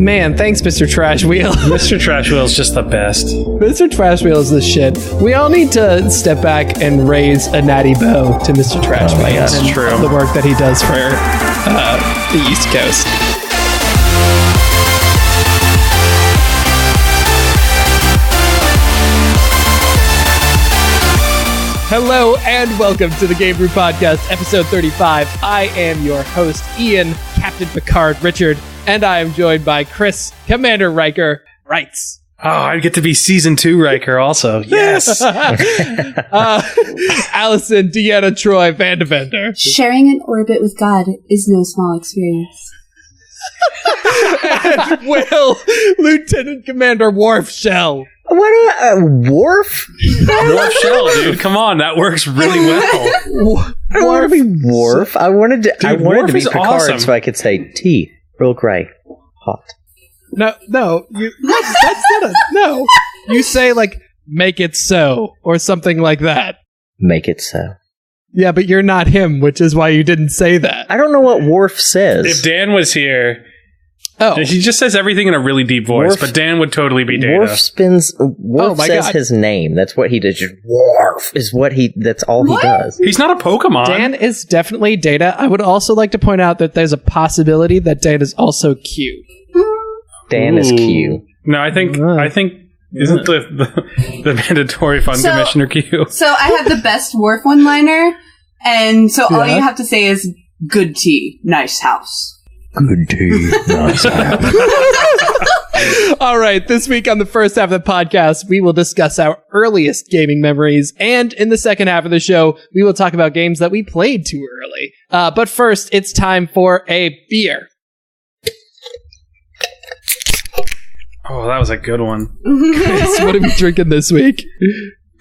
Man, thanks, Mr. Trash Wheel. Mr. Trash Wheel's just the best. Mr. Trash Wheel is the shit. We all need to step back and raise a natty bow to Mr. Trash Wheel. That's true. The work that he does for the East Coast. Hello and welcome to the Game Brew Podcast, episode 35. I am your host, Ian, Captain Picard, Richard, and I am joined by Chris, Commander Riker, Wrights. Oh, I get to be Season 2 Riker also. Yes! Allison, Deanna, Troy, Vandevender. Sharing an orbit with God is no small experience. And Will, Lieutenant Commander Worf Shell. Worf? Worf Shell, dude. Come on, that works really well. I don't want to be Worf. I wanted to be Picard awesome. so I could say tea, real great, hot. No, that's not a, no. You say, like, make it so, or something like that. Make it so. Yeah, but you're not him, which is why you didn't say that. I don't know what Worf says. If Dan was here, Oh, he just says everything in a really deep voice, but Dan would totally be Data. Worf says God. his name. That's what he does. Just Worf is that's all he does. He's not a Pokemon. Dan is definitely Data. I would also like to point out that there's a possibility that Dan is also Q. Dan is Q. No, I think isn't the mandatory fund commissioner Q? So I have the best Worf one-liner, and so all you have to say is, good tea, nice house. Good tea. Nice. All right, this week on the first half of the podcast, we will discuss our earliest gaming memories, and in the second half of the show, we will talk about games that we played too early. But first, it's time for a beer. Oh, that was a good one. Chris, what are we drinking this week?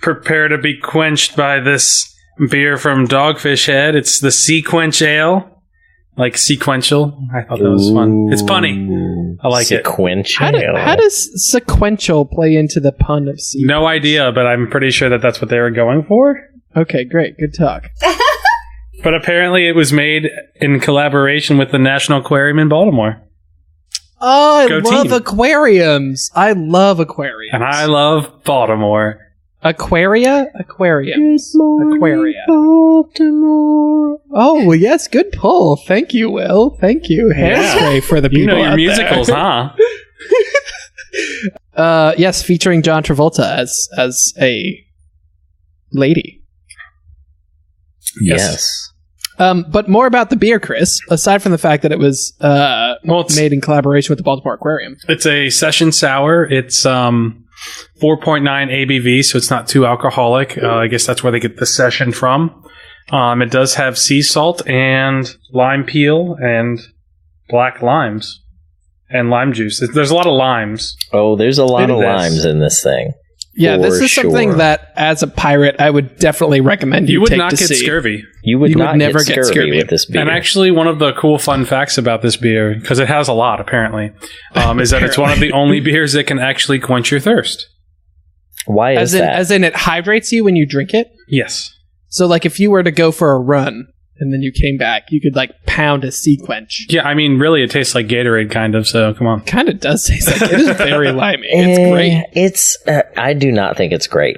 Prepare to be quenched by this beer from Dogfish Head. It's the SeaQuench Ale. Like sequential. I thought that was fun. It's funny. I like it. Sequential. How does sequential play into the pun of sequence? No idea, but I'm pretty sure that that's what they were going for. Okay, great. Good talk. But apparently it was made in collaboration with the National Aquarium in Baltimore. Oh, I Go love team. aquariums. I love aquariums. And I love Baltimore. Aquaria? Aquariums. Aquaria. Oh, well, yes, good pull. Thank you, Will. Thank you. Hairspray for the people You know your out musicals, there. huh? Yes, featuring John Travolta as a lady. Yes. But more about the beer, Chris, aside from the fact that it was it's made in collaboration with the Baltimore Aquarium. It's a session sour. It's 4.9 ABV, so it's not too alcoholic. I guess that's where they get the session from. It does have sea salt and lime peel and black limes and lime juice. There's a lot of limes. Oh, there's a lot of limes in this thing. Yeah, this is something that, as a pirate, I would definitely recommend you would take not to get see. scurvy. You would not never get scurvy with this beer. And actually, one of the cool fun facts about this beer, because it has a lot apparently, is that it's one of the only beers that can actually quench your thirst. Why is that? As in, it hydrates you when you drink it? Yes. So, like, if you were to go for a run, and then you came back, you could, like, pound a SeaQuench. Yeah, I mean, really, it tastes like Gatorade, kind of, so come on. Kind of does taste like it. It is very limey. It's great. I do not think it's great.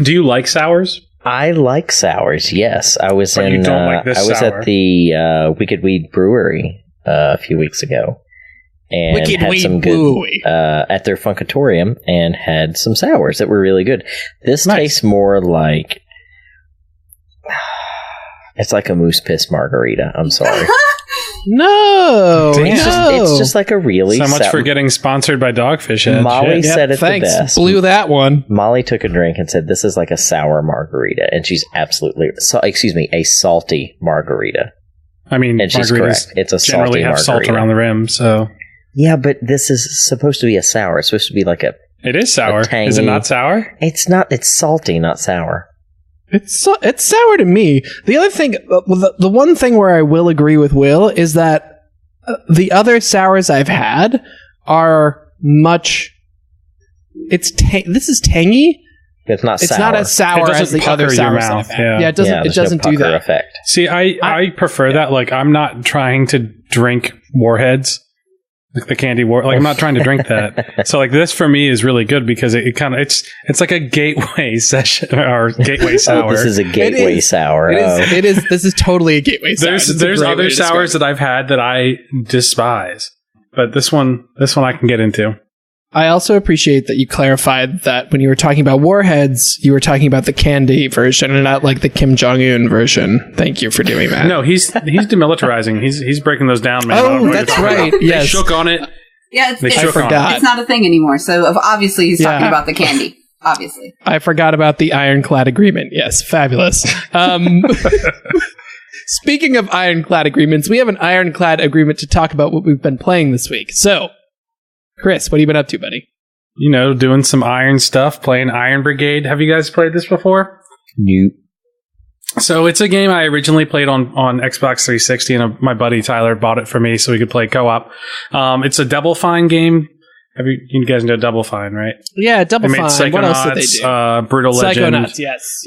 Do you like sours? I like sours, yes. I was But you don't like this I was sour. at the Wicked Weed Brewery a few weeks ago. And Wicked had Weed some Brewery. good at their Funkatorium and had some sours that were really good. This Nice. tastes more like it's like a moose piss margarita. I'm sorry. No, Damn. It's just like a really So much for getting sponsored by Dogfish Head. Molly Shit. said it thanks. the best. Blew that one. Molly took a drink and said, "This is like a sour margarita," and she's absolutely a salty margarita. I mean, And she's margaritas correct. It's a generally salty have salt margarita. around the rim, so Yeah, but this is supposed to be a sour. It's supposed to be like a. it is sour. A tangy- Is it not sour? It's not. It's salty, not sour. It's sour to me. The other thing, the one thing where I will agree with Will is that the other sours I've had are much. This is tangy, It's not It's sour. not as sour as the other sour mouth. stuff. Yeah, it doesn't. there's It doesn't no do pucker that. effect. See, I prefer that. Like, I'm not trying to drink Warheads, like the candy war. Like, I'm not trying to drink that. So, like, this for me is really good because it kind of it's like a gateway session or gateway sour. Oh, this is a gateway sour. It is. This is totally a gateway sour. There's other sours that I've had that I despise, but this one I can get into. I also appreciate that you clarified that when you were talking about Warheads, you were talking about the candy version and not like the Kim Jong-un version. Thank you for doing that. No, he's demilitarizing. He's breaking those down, man. Oh, that's right. Yes. They shook on it. Yeah, They shook on it. it's not a thing anymore. So obviously he's talking about the candy. Obviously. I forgot about the ironclad agreement. Yes, fabulous. Speaking of ironclad agreements, we have an ironclad agreement to talk about what we've been playing this week. So, Chris, what have you been up to, buddy? You know, doing some iron stuff, playing Iron Brigade. Have you guys played this before? Nope. So it's a game I originally played on Xbox 360, and my buddy Tyler bought it for me so we could play co-op. It's a Double Fine game. You guys know Double Fine, right? Yeah, Double They made Fine. What else did they do? Brutal Legend. Psychonauts, yes.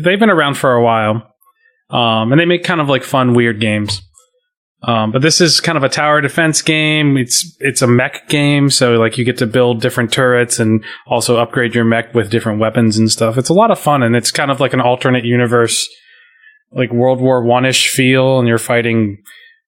They've been around for a while, and they make kind of like fun, weird games. But this is kind of a tower defense game. It's a mech game, so like you get to build different turrets and also upgrade your mech with different weapons and stuff. It's a lot of fun, and it's kind of like an alternate universe, like World War I-ish feel, and you're fighting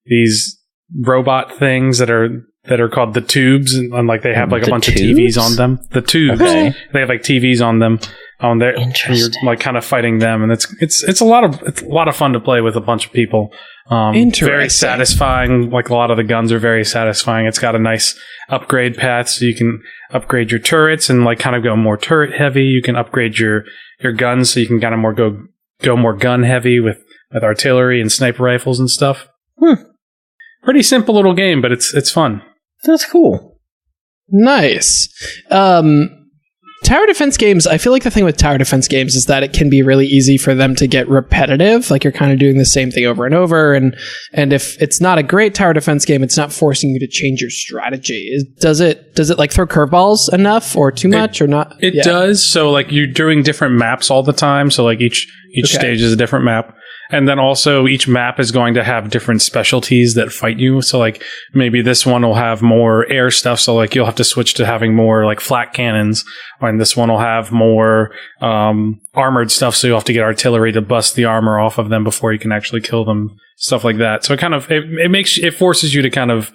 these robot things that are called the tubes, and like they have like a bunch of TVs on them. The tubes. Okay. They have like TVs on them. On there, and you're like kind of fighting them, and it's a lot of fun to play with a bunch of people. Very satisfying. Like a lot of the guns are very satisfying. It's got a nice upgrade path, so you can upgrade your turrets and like kind of go more turret heavy. You can upgrade your guns, so you can kind of go more gun heavy with artillery and sniper rifles and stuff. Pretty simple little game, but it's fun. That's cool. Nice. Tower defense games, I feel like the thing with tower defense games is that it can be really easy for them to get repetitive. Like you're kind of doing the same thing over and over. And if it's not a great tower defense game, it's not forcing you to change your strategy. Does it like throw curveballs enough or too much or not? It does. So like you're doing different maps all the time. So like each stage is a different map. And then also each map is going to have different specialties that fight you. So like maybe this one will have more air stuff. So like you'll have to switch to having more like flak cannons. And this one will have more armored stuff. So you'll have to get artillery to bust the armor off of them before you can actually kill them. Stuff like that. So it forces you to kind of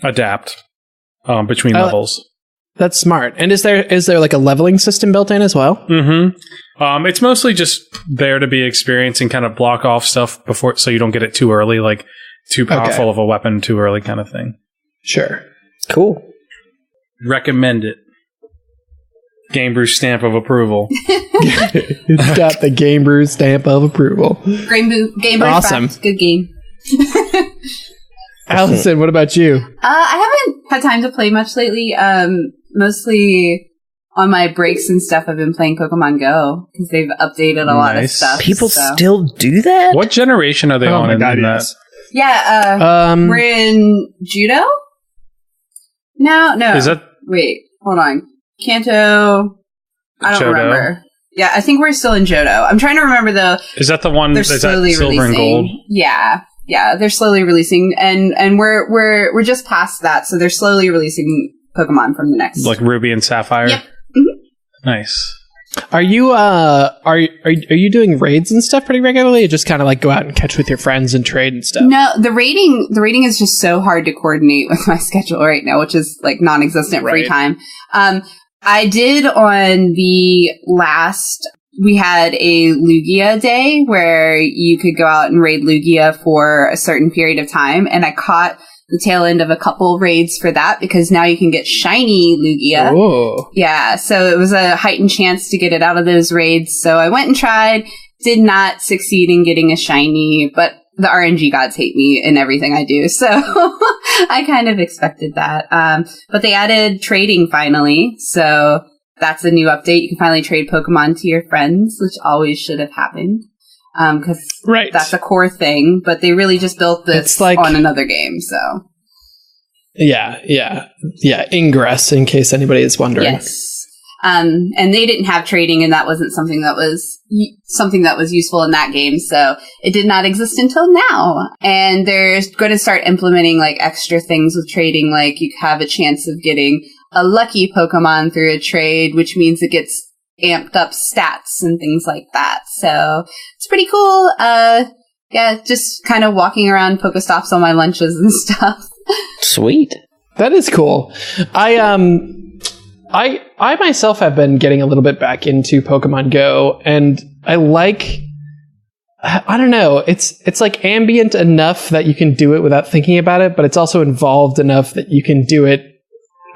adapt between levels. That's smart. And is there like a leveling system built in as well? Mm-hmm. It's mostly just there to be experienced and kind of block off stuff before, so you don't get it too early, like too powerful of a weapon too early kind of thing. Sure. Cool. Recommend it. Game Brew stamp of approval. It's got the Game Brew stamp of approval. Game Brew awesome. Fact. Good game. Allison, what about you? I haven't had time to play much lately. Mostly on my breaks and stuff, I've been playing Pokemon Go because they've updated a lot of stuff. People still do that? What generation are they on? Oh my God, yes. Yeah, we're in Judo? No. Is that... Wait, hold on. Kanto... I don't remember. Yeah, I think we're still in Johto. I'm trying to remember Is that the one... They're is slowly that Silver releasing. and Gold? Yeah, they're slowly releasing, and we're just past that, so they're slowly releasing Pokemon from the next... Like Ruby and Sapphire? Yep. Mm-hmm. Nice. Are you are you doing raids and stuff pretty regularly, or just kind of like go out and catch with your friends and trade and stuff? No, the raiding is just so hard to coordinate with my schedule right now, which is like non-existent free time. I did on the last... We had a Lugia day where you could go out and raid Lugia for a certain period of time, and I caught the tail end of a couple raids for that because now you can get shiny Lugia. Oh. Yeah, so it was a heightened chance to get it out of those raids. So I went and tried, did not succeed in getting a shiny, but the RNG gods hate me in everything I do, so I kind of expected that. But they added trading finally, so that's a new update. You can finally trade Pokemon to your friends, which always should have happened. Because that's a core thing, but they really just built this on another game, so. Yeah, Ingress, in case anybody is wondering. Yes. And they didn't have trading, and that wasn't something that was useful in that game. So it did not exist until now. And they're going to start implementing like extra things with trading. Like you have a chance of getting a lucky Pokemon through a trade, which means it gets amped up stats and things like that. So it's pretty cool. Yeah, just kind of walking around Pokestops on my lunches and stuff. Sweet. That is cool. I myself have been getting a little bit back into Pokemon Go, and I don't know, it's like ambient enough that you can do it without thinking about it, but it's also involved enough that you can do it,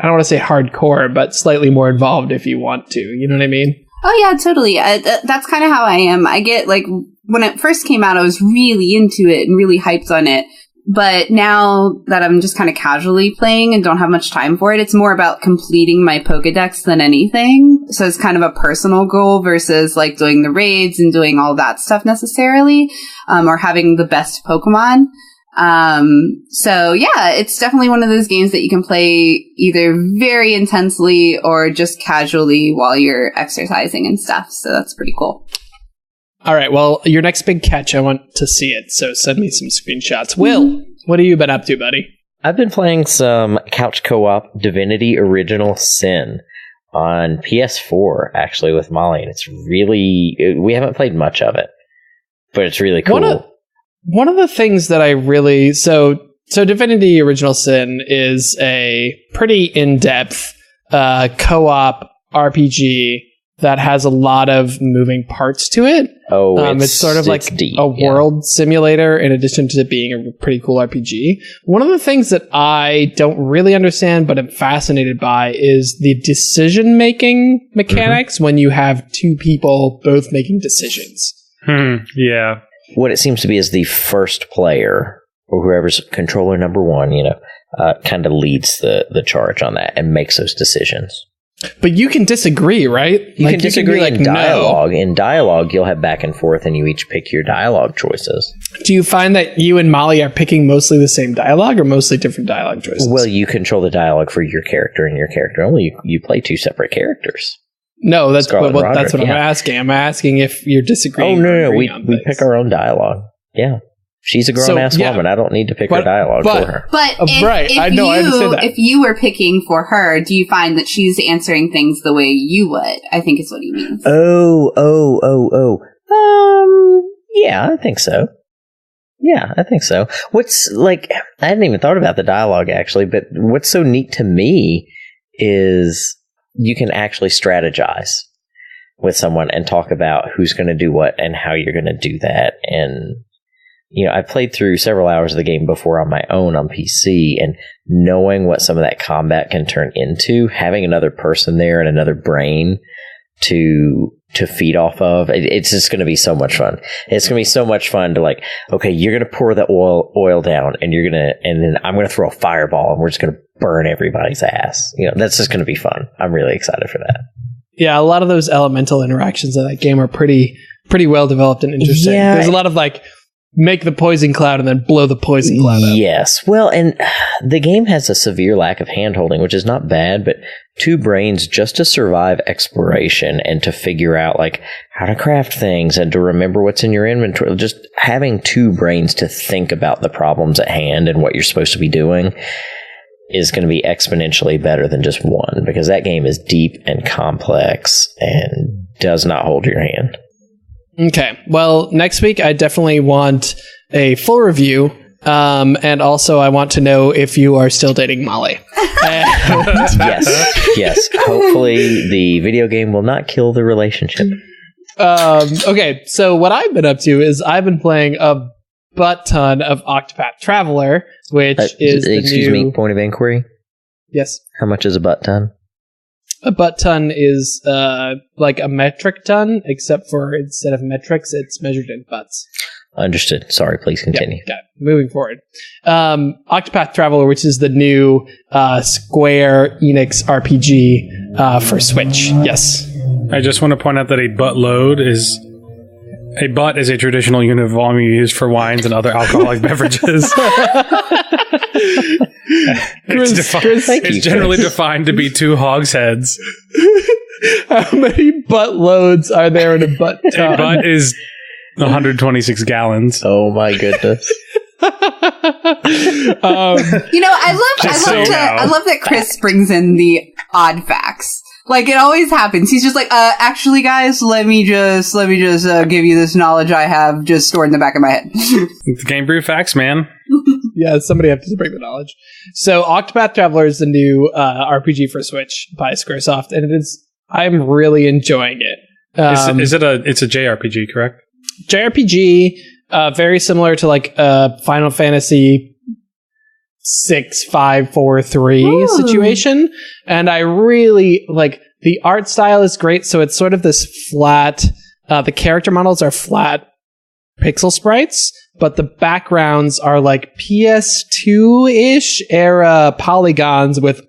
I don't want to say hardcore, but slightly more involved if you want to. You know what I mean? Oh yeah, totally. That's kind of how I am. I get like, when it first came out, I was really into it and really hyped on it. But now that I'm just kind of casually playing and don't have much time for it, it's more about completing my Pokedex than anything. So it's kind of a personal goal versus like doing the raids and doing all that stuff necessarily, or having the best Pokemon. So yeah, it's definitely one of those games that you can play either very intensely or just casually while you're exercising and stuff. So that's pretty cool. All right, well, your next big catch, I want to see it, so send me some screenshots. Will, what have you been up to, buddy? I've been playing some couch co-op Divinity Original Sin on PS4, actually, with Molly, and it's really... We haven't played much of it, but it's really cool. One of the things that I really... So Divinity Original Sin is a pretty in-depth co-op RPG that has a lot of moving parts to it. Oh, it's sort of like deep, a world simulator in addition to being a pretty cool RPG. One of the things that I don't really understand but am fascinated by is the decision-making mechanics when you have two people both making decisions. Yeah. What it seems to be is the first player, or whoever's controller number one, kind of leads the charge on that and makes those decisions. But you can disagree, right? You can disagree in dialogue. No. In dialogue, you'll have back and forth, and you each pick your dialogue choices. Do you find that you and Molly are picking mostly the same dialogue or mostly different dialogue choices? Well, you control the dialogue for your character and your character only. You play two separate characters. No, that's what I'm asking. I'm asking if you're disagreeing. Oh, no. We pick our own dialogue. Yeah. She's a grown-ass woman. I don't need to pick her dialogue for her. But I understand that. If you were picking for her, do you find that she's answering things the way you would? I think is what he means. Yeah, I think so. What's, like, I hadn't even thought about the dialogue, actually, but what's so neat to me is you can actually strategize with someone and talk about who's going to do what and how you're going to do that. And I played through several hours of the game before on my own on PC, and knowing what some of that combat can turn into, having another person there and another brain to feed off of, it's just going to be so much fun. It's going to be so much fun to, like, okay, you're going to pour the oil down, and then I'm going to throw a fireball, and we're just going to burn everybody's ass. That's just going to be fun. I'm really excited for that. Yeah, a lot of those elemental interactions in that game are pretty well developed and interesting. Yeah, there's a lot of like, make the poison cloud and then blow the poison cloud up. Yes. Well, and the game has a severe lack of hand-holding, which is not bad, but two brains just to survive exploration and to figure out, like, how to craft things and to remember what's in your inventory. Just having two brains to think about the problems at hand and what you're supposed to be doing is going to be exponentially better than just one, because that game is deep and complex and does not hold your hand. Okay, well, next week I definitely want a full review, and also I want to know if you are still dating Molly. Yes. Hopefully the video game will not kill the relationship. Okay, so what I've been up to is I've been playing a butt ton of Octopath Traveler, which is the excuse me, point of inquiry? Yes. How much is a butt ton? A butt ton is like a metric ton, except for instead of metrics, it's measured in butts. Understood. Sorry, please continue. Yeah. Moving forward. Octopath Traveler, which is the new Square Enix RPG for Switch. Yes. I just want to point out that a butt is a traditional unit of volume used for wines and other alcoholic beverages. Chris, it's generally defined to be 2 hogsheads. How many butt loads are there in a butt A ton? butt is 126 gallons. Oh my goodness. I love that Chris brings in the odd facts. Like, it always happens. He's just like, actually, guys, let me just give you this knowledge I have just stored in the back of my head. It's Game Brew facts, man. Yeah, somebody has to bring the knowledge. So, Octopath Travelers is the new RPG for Switch by Squaresoft, and I'm really enjoying it. It's a JRPG, correct? JRPG, very similar to like Final Fantasy 6, 5, 4, 3 situation. And I really like the art style is great. So it's sort of this flat, the character models are flat pixel sprites, but the backgrounds are like PS2-ish era polygons with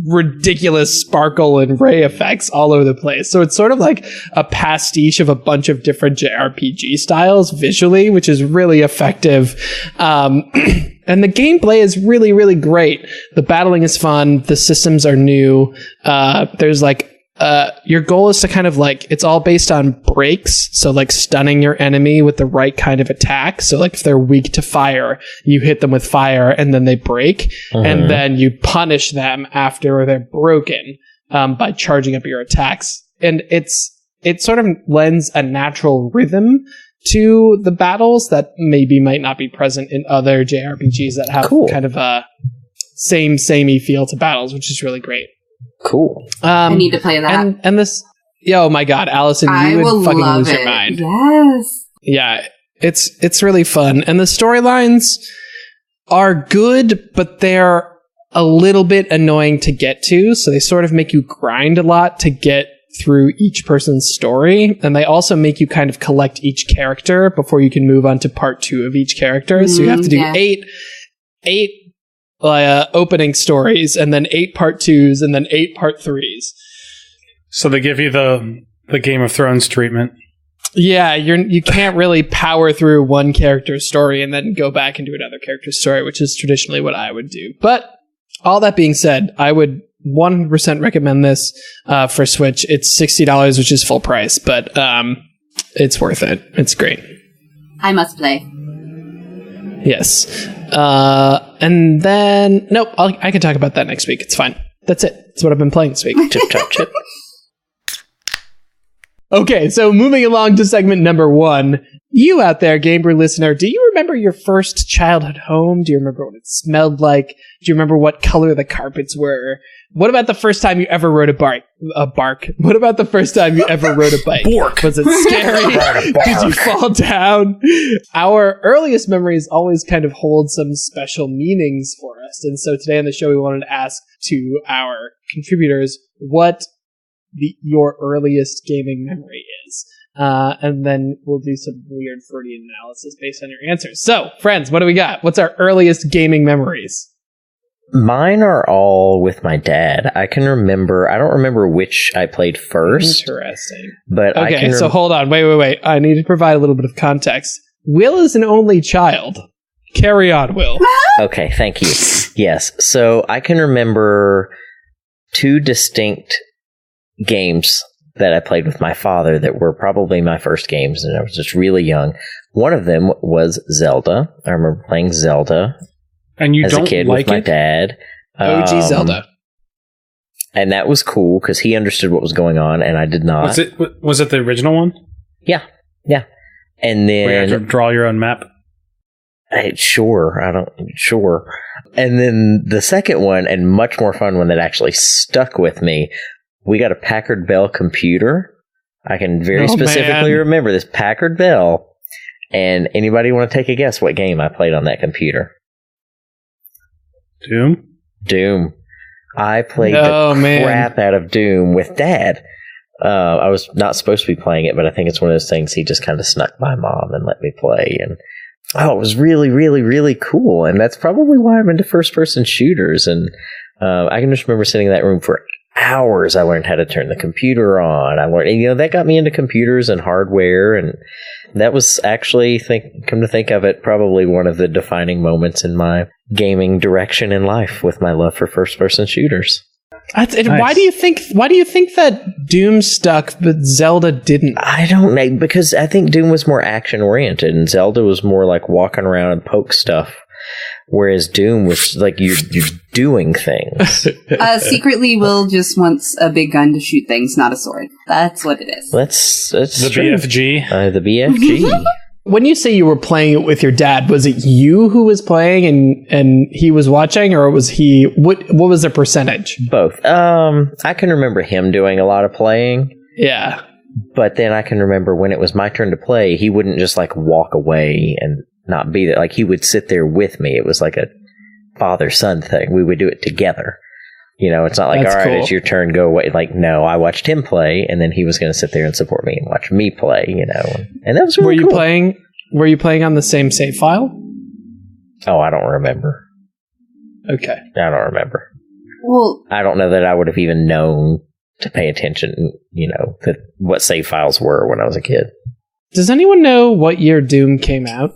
ridiculous sparkle and ray effects all over the place. So it's sort of like a pastiche of a bunch of different JRPG styles visually, which is really effective. And the gameplay is really, really great. The battling is fun. The systems are new. There's like, your goal is to kind of like, it's all based on breaks. So like stunning your enemy with the right kind of attack. So like if they're weak to fire, you hit them with fire and then they break. And then you punish them after they're broken, by charging up your attacks. And it sort of lends a natural rhythm to the battles that maybe might not be present in other JRPGs that have kind of a samey feel to battles, which is really great. Cool. I need to play that. And this, oh my god, Allison, you would fucking lose your mind. Yes. Yeah, it's really fun. And the storylines are good, but they're a little bit annoying to get to. So they sort of make you grind a lot to get through each person's story. And they also make you kind of collect each character before you can move on to part 2 of each character. So you have to do eight opening stories, and then 8 part 2s, and then 8 part 3s. So they give you the Game of Thrones treatment. Yeah, you can't really power through one character's story and then go back and do another character's story, which is traditionally what I would do. But all that being said, I would 100% recommend this for Switch. It's $60, which is full price, but it's worth it. It's great. I must play. Yes. And then, nope, I can talk about that next week. It's fine. That's it. That's what I've been playing this week. Chip, chop, chip. Okay, so moving along to segment number 1. You out there, Game Brew listener, do you remember your first childhood home? Do you remember what it smelled like? Do you remember what color the carpets were? What about the first time you ever rode a bark? What about the first time you ever rode a bike? Bork. Was it scary? Did you fall down? Our earliest memories always kind of hold some special meanings for us. And so today on the show, we wanted to ask to our contributors what your earliest gaming memory is. And then we'll do some weird Freudian analysis based on your answers. So, friends, what do we got? What's our earliest gaming memories? Mine are all with my dad. I don't remember which I played first. Interesting. But okay, so hold on. Wait. I need to provide a little bit of context. Will is an only child. Carry on, Will. Okay, thank you. Yes, so I can remember 2 distinct games that I played with my father that were probably my first games, and I was just really young. One of them was Zelda. I remember playing Zelda as a kid with my dad. OG Zelda. And that was cool because he understood what was going on, and I did not. Was it the original one? Yeah. And then where you had to draw your own map. Sure. And then the second one, and much more fun one that actually stuck with me, we got a Packard Bell computer. I can very specifically remember this Packard Bell. And anybody want to take a guess what game I played on that computer? Doom. I played crap out of Doom with Dad. I was not supposed to be playing it, but I think it's one of those things he just kind of snuck by Mom and let me play. And it was really, really, really cool. And that's probably why I'm into first-person shooters. And I can just remember sitting in that room for hours. I learned how to turn the computer on. That got me into computers and hardware, and that was actually, come to think of it, probably one of the defining moments in my gaming direction in life with my love for first-person shooters. Nice. Why do you think that Doom stuck but Zelda didn't? I don't know, because I think Doom was more action oriented and Zelda was more like walking around and poke stuff, whereas Doom was like you're doing things. Secretly, Will just wants a big gun to shoot things, not a sword. That's what it is. That's The true. BFG. The BFG. When you say you were playing it with your dad, was it you who was playing and he was watching, or was he? What was the percentage? Both. I can remember him doing a lot of playing. Yeah. But then I can remember when it was my turn to play, he wouldn't just like walk away and not be there. Like he would sit there with me. It was like a father-son thing. We would do it together. You know, it's not like, That's all right, cool. it's your turn, go away. Like, no, I watched him play, and then he was going to sit there and support me and watch me play, you know. And that was really cool. Were you playing on the same save file? Oh, I don't remember. Okay. I don't remember. Well, I don't know that I would have even known to pay attention, you know, to what save files were when I was a kid. Does anyone know what year Doom came out?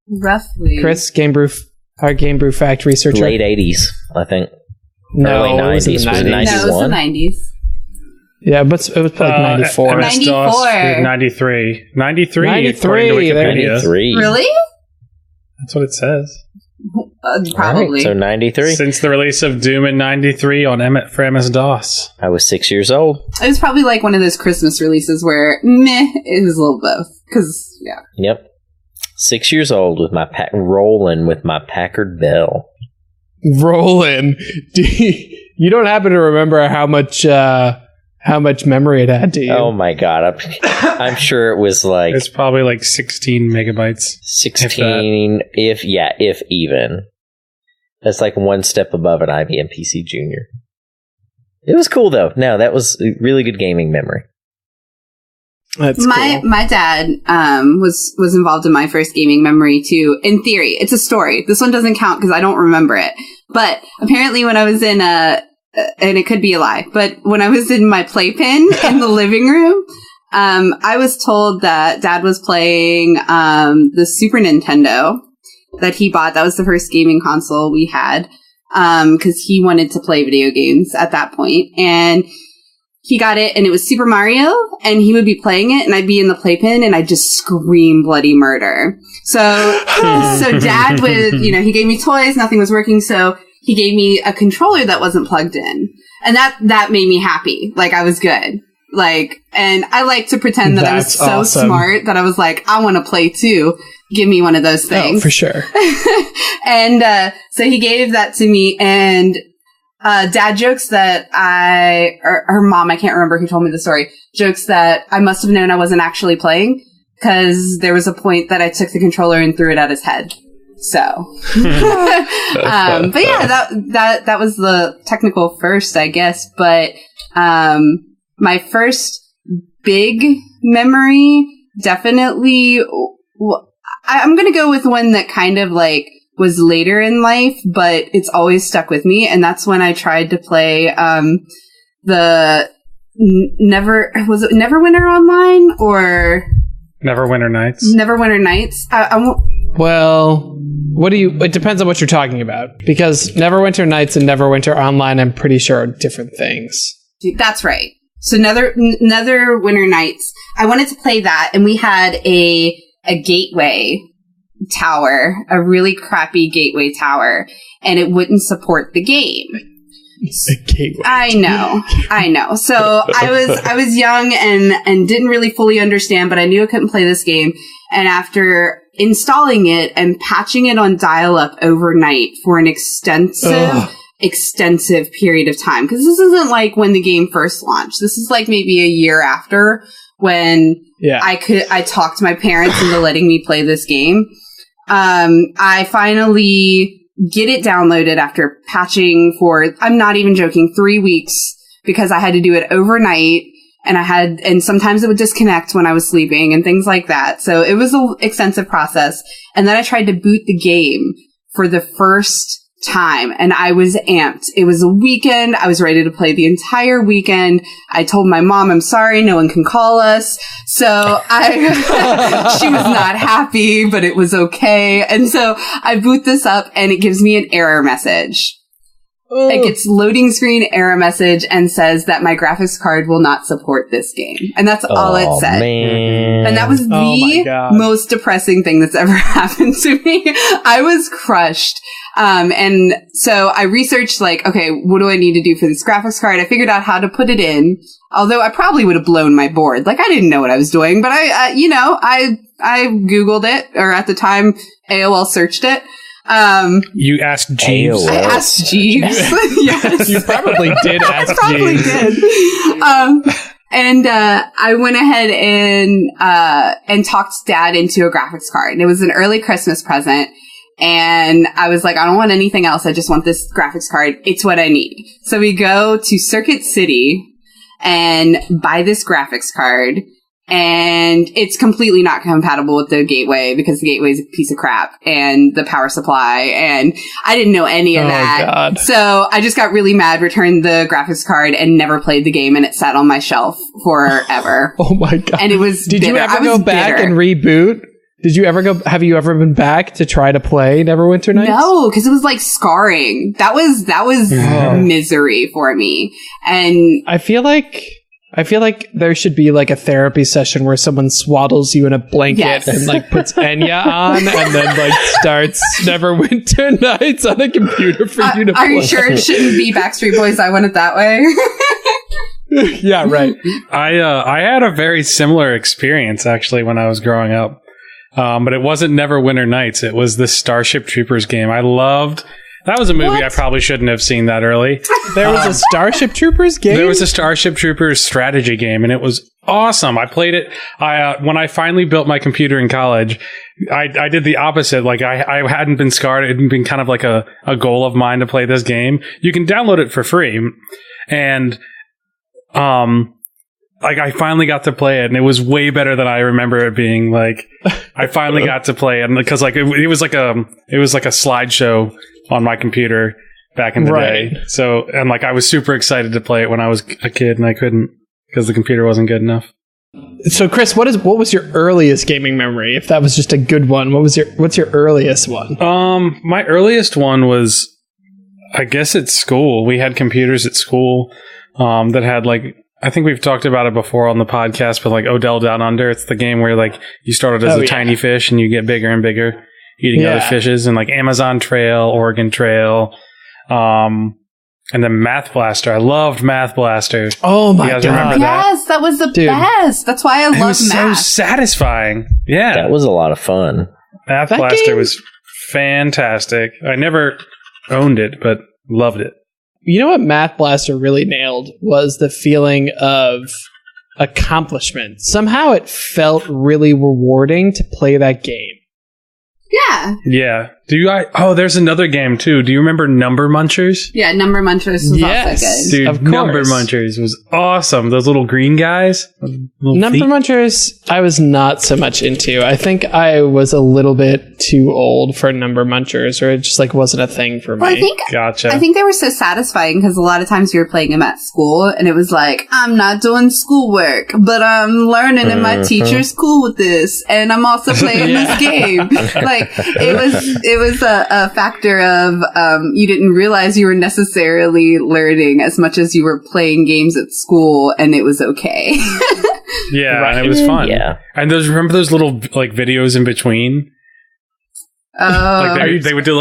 roughly. Chris, our Game Brew Fact researcher. Late 80s, I think. No, Early it was in the 90s. Was it 90s. 91? No, it was the 90s. Yeah, but it was probably 94. MS-DOS, 94. 93. 93, 93, according to Wikipedia. 93. Really? That's what it says. Probably. All right, so 93. Since the release of Doom in 93 for MS-DOS. I was 6 years old. It was probably like one of those Christmas releases where meh, it was a little both. Because, yeah. Yep. 6 years old with my rolling with my Packard Bell. Rolling. You don't happen to remember how much memory it had, do you? Oh my god! I'm sure it was like It's probably like 16 megabytes. 16, if even. That's like one step above an IBM PC Junior. It was cool though. No, that was a really good gaming memory. That's cool. My dad was involved in my first gaming memory too. In theory, it's a story. This one doesn't count because I don't remember it. But apparently, when I was in and it could be a lie, but when I was in my playpen in the living room, I was told that Dad was playing the Super Nintendo that he bought. That was the first gaming console we had because he wanted to play video games at that point, and he got it, and it was Super Mario, and he would be playing it, and I'd be in the playpen, and I'd just scream bloody murder. So Dad would, he gave me toys, nothing was working, so he gave me a controller that wasn't plugged in. And that made me happy. Like, I was good. Like, and I like to pretend that I was so awesome. smart that I was like, I want to play too. Give me one of those things. Oh, for sure. And so he gave that to me, and Dad jokes that or Mom, I can't remember who told me the story, jokes that I must have known I wasn't actually playing because there was a point that I took the controller and threw it at his head. So, but yeah, that was the technical first, I guess. But my first big memory, definitely, I'm gonna go with one that kind of like was later in life, but it's always stuck with me, and that's when I tried to play the Neverwinter Online or Neverwinter Nights. Neverwinter Nights. Well, it depends on what you're talking about, because Neverwinter Nights and Neverwinter Online, I'm pretty sure, are different things. That's right. So Neverwinter Nights, I wanted to play that, and we had a gateway tower, a really crappy gateway tower, and it wouldn't support the game. A gateway. I know. So I was young and didn't really fully understand, but I knew I couldn't play this game. And after installing it and patching it on dial-up overnight for an extensive period of time, because this isn't like when the game first launched. This is like maybe a year after, when I talked my parents into letting me play this game. I finally get it downloaded after patching for, I'm not even joking, 3 weeks, because I had to do it overnight, and sometimes it would disconnect when I was sleeping and things like that. So it was an extensive process. And then I tried to boot the game for the first time, and I was amped. It was a weekend. I was ready to play the entire weekend. I told my mom, I'm sorry, no one can call us. So she was not happy, but it was okay. And so I boot this up, and it gives me an error message. It gets loading screen error message and says that my graphics card will not support this game. And that's all it said. Man. And that was the most depressing thing that's ever happened to me. I was crushed. And so I researched okay, what do I need to do for this graphics card? I figured out how to put it in, although I probably would have blown my board. I didn't know what I was doing, but I Googled it, or at the time AOL searced it. You asked Jeeves. I asked Jeeves. Yes. You probably did ask Jeeves. Probably did. And I went ahead and talked Dad into a graphics card. And it was an early Christmas present. And I was like, I don't want anything else. I just want this graphics card. It's what I need. So we go to Circuit City and buy this graphics card. And it's completely not compatible with the gateway because the gateway is a piece of crap and the power supply. And I didn't know any of that. God. So I just got really mad, returned the graphics card and never played the game. And it sat on my shelf forever. Oh my God. And it was Did bitter. you ever go back and reboot? Have you ever been back to try to play Neverwinter Nights? No, because it was scarring. That was misery for me. And I feel like there should be a therapy session where someone swaddles you in a blanket and puts Enya on and then starts Neverwinter Nights on a computer for you to play. Are you sure it shouldn't be Backstreet Boys? I want it that way. Yeah, right. I had a very similar experience actually when I was growing up. But it wasn't Neverwinter Nights. It was the Starship Troopers game. That was a movie I probably shouldn't have seen that early. There was a Starship Troopers game? There was a Starship Troopers strategy game, and it was awesome. I played it. When I finally built my computer in college, I did the opposite. I hadn't been scarred. It had been kind of a goal of mine to play this game. You can download it for free. And I finally got to play it, and it was way better than I remember it being. I finally got to play it, because it was like a slideshow on my computer back in the day. So, and I was super excited to play it when I was a kid, and I couldn't because the computer wasn't good enough. So, Chris, what was your earliest gaming memory? If that was just a good one, what's your earliest one? My earliest one was, I guess, at school. We had computers at school that had I think we've talked about it before on the podcast, but Odell Down Under. It's the game where you started as a tiny fish and you get bigger and bigger, eating other fishes, and Amazon Trail, Oregon Trail, and then Math Blaster. I loved Math Blaster. Oh my God! Remember that? Yes, that was the best. That's why I love math. It was so satisfying. Yeah, that was a lot of fun. Math Blaster was fantastic. I never owned it, but loved it. You know what Math Blaster really nailed was the feeling of accomplishment. Somehow it felt really rewarding to play that game. Yeah. Yeah. There's another game too. Do you remember Number Munchers? Yeah, Number Munchers was also good. Dude, of Number Munchers was awesome. Those little green guys. Number Munchers, I was not so much into. I think I was a little bit too old for Number Munchers, or it just wasn't a thing for me. Well, Gotcha. I think they were so satisfying because a lot of times you were playing them at school and it was I'm not doing schoolwork, but I'm learning and my teacher's cool with this, and I'm also playing this game. It was a factor of you didn't realize you were necessarily learning as much as you were playing games at school, and it was okay. Yeah, right. And it was fun. Yeah, and remember those little videos in between. They would do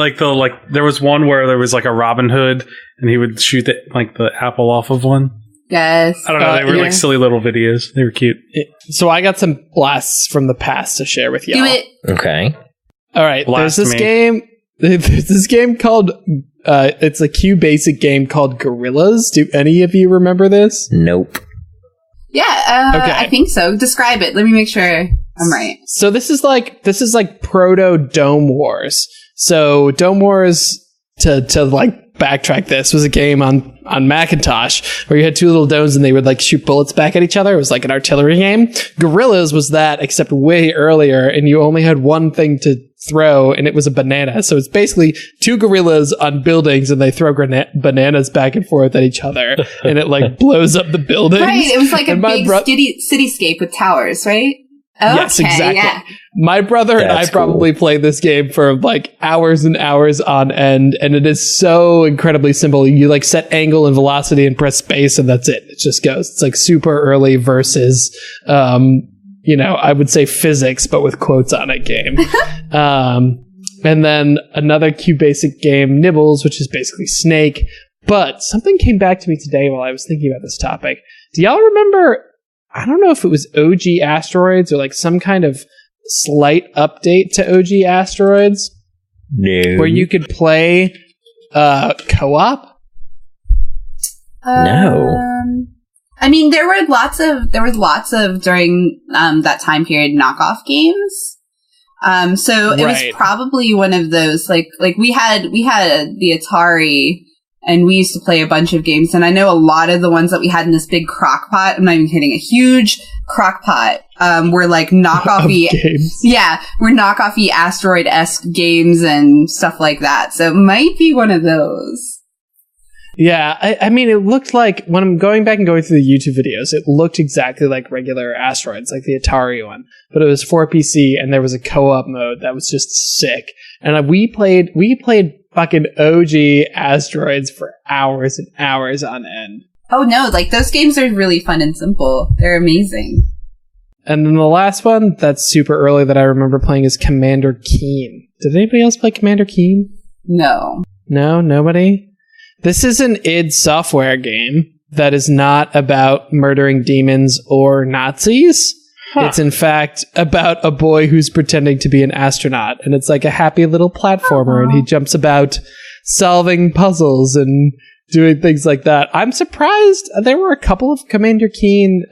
there was one where there was a Robin Hood, and he would shoot the apple off of one. Yes. I don't know. They were silly little videos. They were cute. So I got some blasts from the past to share with y'all. Do it. Okay. All right. There's this game called it's a QBASIC game called Gorrilas. Do any of you remember this? Nope. Yeah, okay. I think so. Describe it. Let me make sure I'm right. So this is like proto Dome Wars. So Dome Wars, to backtrack, this was a game on Macintosh where you had two little domes and they would shoot bullets back at each other. It was like an artillery game. Gorrilas was that, except way earlier, and you only had one thing to throw, and it was a banana. So it's basically two gorillas on buildings, and they throw bananas back and forth at each other, and it blows up the buildings. Right, it was a big cityscape with towers, right? Okay, yes, exactly. Yeah. My brother and I That's probably played this game for like hours and hours on end, and it is so incredibly simple. You like set angle and velocity and press space, and that's it. It just goes. It's like super early versus, I would say physics, but with quotes on it game. And then another QBASIC game, Nibbles, which is basically Snake. But something came back to me today while I was thinking about this topic. Do y'all remember, I don't know if it was OG Asteroids or like some kind of slight update to OG Asteroids? No. Where you could play co-op? No. I mean, there was lots of during that time period knockoff games. So it was probably one of those like we had the Atari, and we used to play a bunch of games, and I know a lot of the ones that we had in this big crock pot, I'm not even kidding, a huge crock pot, were like knockoffy games. Yeah, were knockoffy Asteroid-esque games and stuff like that. So it might be one of those. Yeah, I mean, it looked like, when I'm going back and going through the YouTube videos, it looked exactly like regular Asteroids, like the Atari one. But it was for PC, and there was a co-op mode that was just sick. And we played fucking OG Asteroids for hours and hours on end. Oh no, like those games are really fun and simple. They're amazing. And then the last one that's super early that I remember playing is Commander Keen. Did anybody else play Commander Keen? No. No? Nobody? This is an id Software game that is not about murdering demons or Nazis. Huh. It's in fact about a boy who's pretending to be an astronaut, and it's like a happy little platformer, and he jumps about solving puzzles and doing things like that. I'm surprised there were a couple of Commander Keen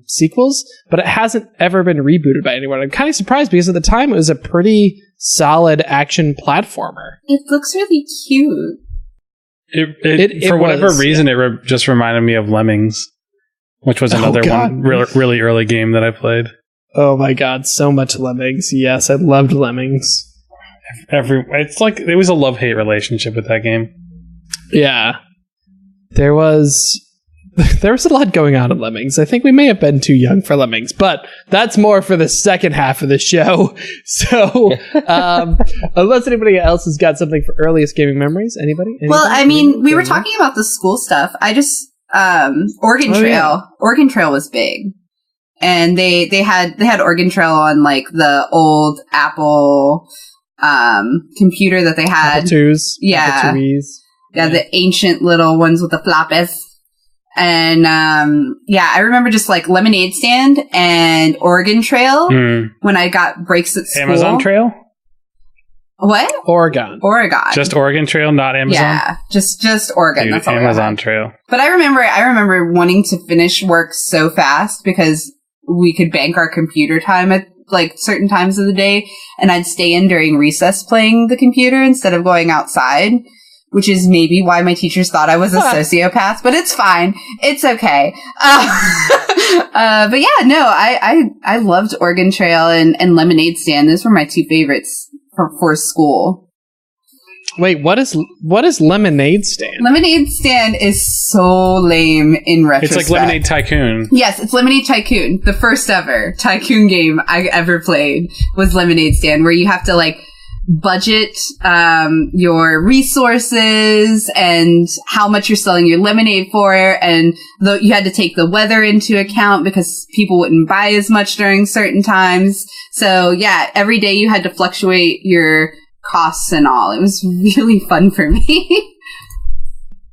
sequels, but it hasn't ever been rebooted by anyone. I'm kind of surprised because at the time it was a pretty solid action platformer. It looks really cute. It for whatever reason, it just reminded me of Lemmings, which was another one really early game that I played. Oh my god, so much Lemmings. Yes, I loved Lemmings. It's like it was a love-hate relationship with that game. Yeah. There was a lot going on in Lemmings. I think we may have been too young for Lemmings, but that's more for the second half of the show. So, unless anybody else has got something for earliest gaming memories, anybody? Well, I mean, we were talking about the school stuff. I just Oregon Trail. Yeah. Oregon Trail was big, and they had Oregon Trail on like the old Apple computer that they had. Apple IIs. Yeah. Apple IIs. Yeah, the ancient little ones with the floppies. And, I remember just like Lemonade Stand and Oregon Trail when I got breaks at school. Amazon Trail? What? Oregon. Just Oregon Trail, not Amazon? Yeah, just Oregon. Dude, that's all Amazon Trail. But I remember wanting to finish work so fast because we could bank our computer time at like certain times of the day, and I'd stay in during recess playing the computer instead of going outside. Which is maybe why my teachers thought I was a sociopath, but it's fine. It's okay. But yeah, no, I loved Oregon Trail and Lemonade Stand. Those were my two favorites for school. Wait, what is Lemonade Stand? Lemonade Stand is so lame in retrospect. It's like Lemonade Tycoon. Yes, it's Lemonade Tycoon. The first ever Tycoon game I ever played was Lemonade Stand, where you have to like budget your resources and how much you're selling your lemonade for, and you had to take the weather into account because people wouldn't buy as much during certain times. So yeah, every day you had to fluctuate your costs and all. It was really fun for me.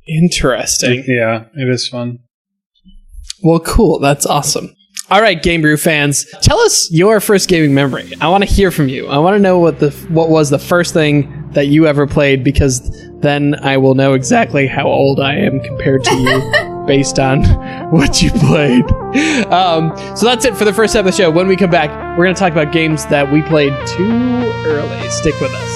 Interesting. Yeah, it is fun. Well, cool. That's awesome. All right, Game Brew fans, tell us your first gaming memory. I want to hear from you. I want to know what was the first thing that you ever played, because then I will know exactly how old I am compared to you based on what you played. So that's it for the first half of the show. When we come back, we're going to talk about games that we played too early. Stick with us.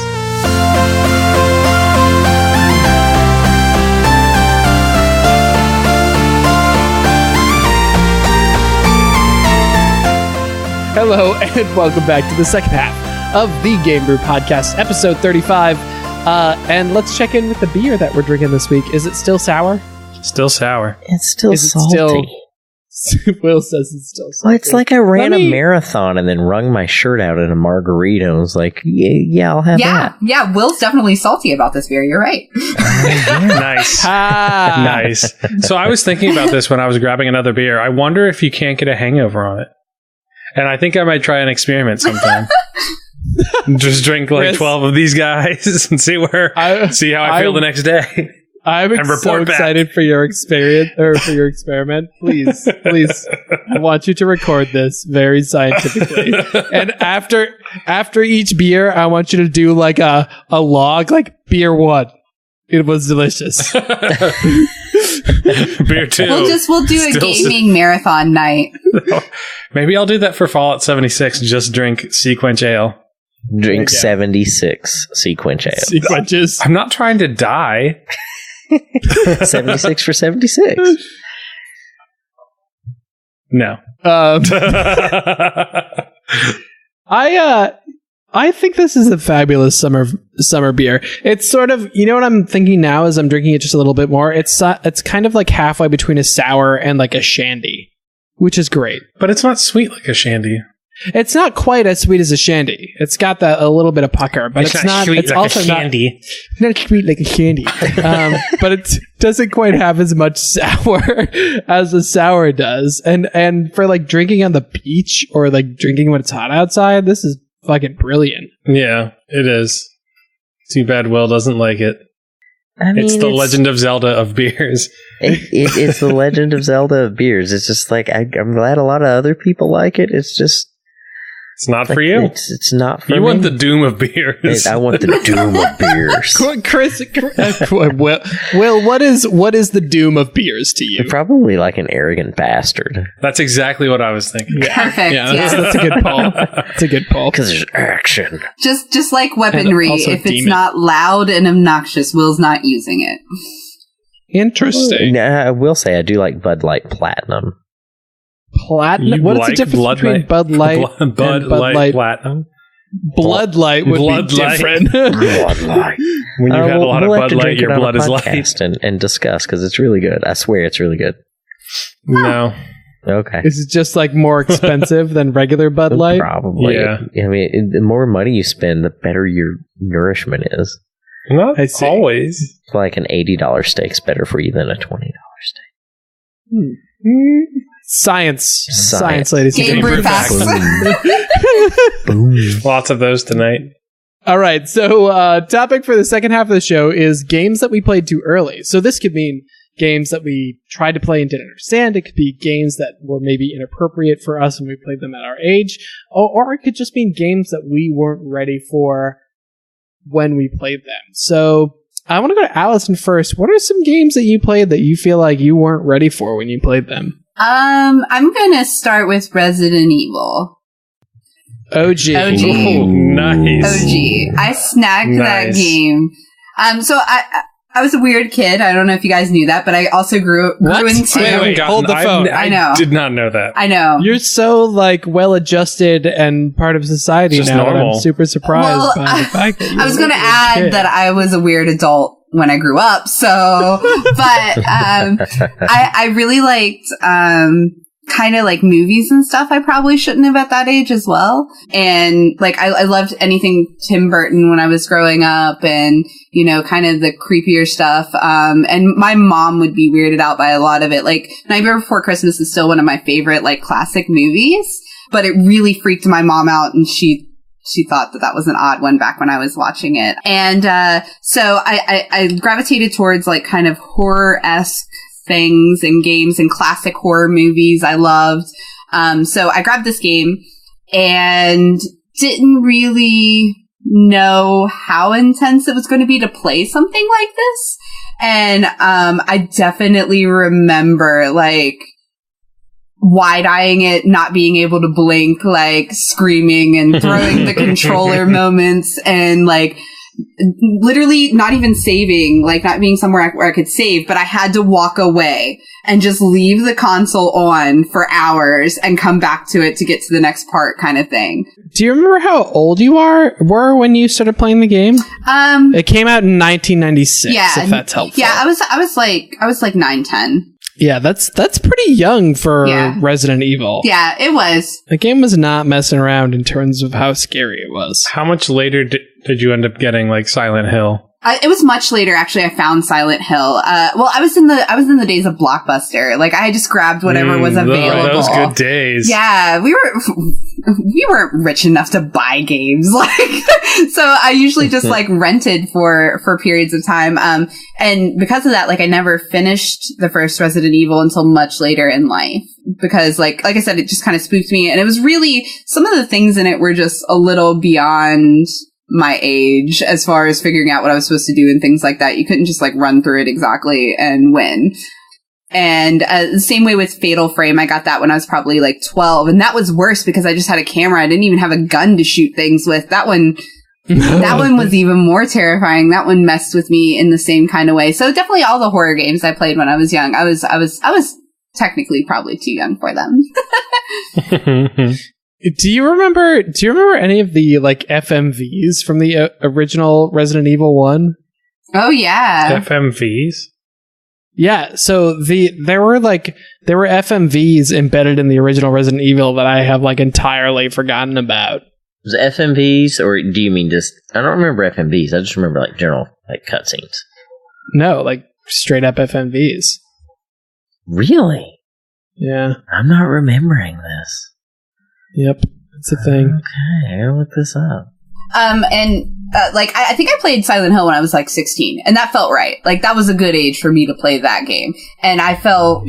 Hello, and welcome back to the second half of the Game Brew Podcast, episode 35. And let's check in with the beer that we're drinking this week. Is it still sour? Still sour. It's still salty. Will says it's still salty. Well, it's like I ran Let me- a marathon and then wrung my shirt out in a margarita and was like, yeah, I'll have that. Yeah, Will's definitely salty about this beer. You're right. Nice. Ah. Nice. So I was thinking about this when I was grabbing another beer. I wonder if you can't get a hangover on it. And I think I might try an experiment sometime. Just drink like Chris, 12 of these guys and see how I feel the next day. I'm And report so back. excited for your experience or for your experiment. Please, I want you to record this very scientifically. And after each beer, I want you to do like a log, like beer 1. It was delicious. Beer 2. We'll do a Still gaming marathon night. Maybe I'll do that for Fallout 76. Just drink SeaQuench ale. Drink Okay. 76 SeaQuench ale. SeaQuenches. I'm not trying to die. 76 for 76. No. I think this is a fabulous summer beer. It's sort of, you know what I'm thinking now as I'm drinking it just a little bit more? It's kind of like halfway between a sour and like a shandy, which is great. But it's not sweet like a shandy. It's not quite as sweet as a shandy. It's got that a little bit of pucker, but it's not. sweet It's like also a shandy. not sweet like a shandy. But it doesn't quite have as much sour as a sour does. And for like drinking on the beach or like drinking when it's hot outside, this is fucking brilliant. Yeah, it is. Too bad Will doesn't like it. I mean, It's the Legend of Zelda of beers. It's the Legend of Zelda of beers. It's just like, I'm glad a lot of other people like it. It's just... It's not like, for you. It's not for You me. want the doom of beers. I want the doom of beers. Will, what is the doom of beers to you? You're probably like an arrogant bastard. That's exactly what I was thinking. Perfect. Yeah, Yeah. that's a good pull. That's a good pull. Because there's action. Just like weaponry, And also if it's demon. not loud and obnoxious, Will's not using it. Interesting. Nah, I will say I do like Bud Light Platinum. Platinum. You What is like the difference Blood between Light- Bud Light and Bud Light Platinum. Blood Light would Blood be Light. different. Bud Light. When you've had a lot of we'll have Bud to Light, drink your it on a blood is light. podcast and discuss because it's really good. I swear it's really good. No. Okay. Is it just like more expensive than regular Bud Light? Probably. Yeah. I mean, the more money you spend, the better your nourishment is. Not I see. always. It's like an $80 steak's better for you than a $20 steak. Science, ladies and Game brew gentlemen. facts. Boom. Lots of those tonight. All right, so topic for the second half of the show is games that we played too early. So this could mean games that we tried to play and didn't understand. It could be games that were maybe inappropriate for us when we played them at our age. Or it could just mean games that we weren't ready for when we played them. So I want to go to Allison first. What are some games that you played that you feel like you weren't ready for when you played them? I'm gonna start with Resident Evil. OG. Ooh, nice. OG. I snagged that Nice. game. So I was a weird kid. I don't know if you guys knew that, but I also grew What? into. Wait, hold the phone. I know. did not know that. I know. You're so like well adjusted and part of society Just now that normal. I'm super surprised Well, by the fact that you I was were going to a add kid. that I was a weird adult when I grew up. So, but I really liked kind of like movies and stuff. I probably shouldn't have at that age as well. And like I loved anything Tim Burton when I was growing up, and you know, kind of the creepier stuff. And my mom would be weirded out by a lot of it. Like Nightmare Before Christmas is still one of my favorite like classic movies, but it really freaked my mom out, and she thought that was an odd one back when I was watching it. And so I gravitated towards like kind of horror-esque things and games and classic horror movies I loved. So I grabbed this game and didn't really know how intense it was going to be to play something like this. And I definitely remember like wide-eyeing it, not being able to blink, like screaming and throwing the controller moments, and like literally not even saving, like not being somewhere where I could save, but I had to walk away and just leave the console on for hours and come back to it to get to the next part kind of thing. Do you remember how old you were when you started playing the game? It came out in 1996, yeah, if that's helpful. Yeah, I was like 9, 10. Yeah, that's pretty young for Resident Evil. Yeah, it was. The game was not messing around in terms of how scary it was. How much later did you end up getting like Silent Hill? It was much later, actually. I found Silent Hill. Well, I was in the days of Blockbuster. Like, I just grabbed whatever was available. Those good days. Yeah, we weren't rich enough to buy games. Like, so I usually just like rented for periods of time. And because of that, like, I never finished the first Resident Evil until much later in life. Because like I said, it just kind of spooked me. And it was really, some of the things in it were just a little beyond my age as far as figuring out what I was supposed to do and things like that. You couldn't just like run through it exactly and win. And the same way with Fatal Frame, I got that when I was probably like 12. And that was worse because I just had a camera. I didn't even have a gun to shoot things with. That one was even more terrifying. That one messed with me in the same kind of way. So definitely all the horror games I played when I was young, I was technically probably too young for them. Do you remember any of the like FMVs from the original Resident Evil 1? Oh yeah. FMVs? Yeah, so there were FMVs embedded in the original Resident Evil that I have like entirely forgotten about. Was it FMVs, or do you mean just, I don't remember FMVs, I just remember like general like cutscenes. No, like straight up FMVs. Really? Yeah. I'm not remembering this. Yep, it's a thing. Okay, I gotta look this up. I think I played Silent Hill when I was like 16, and that felt right. Like, that was a good age for me to play that game, and I felt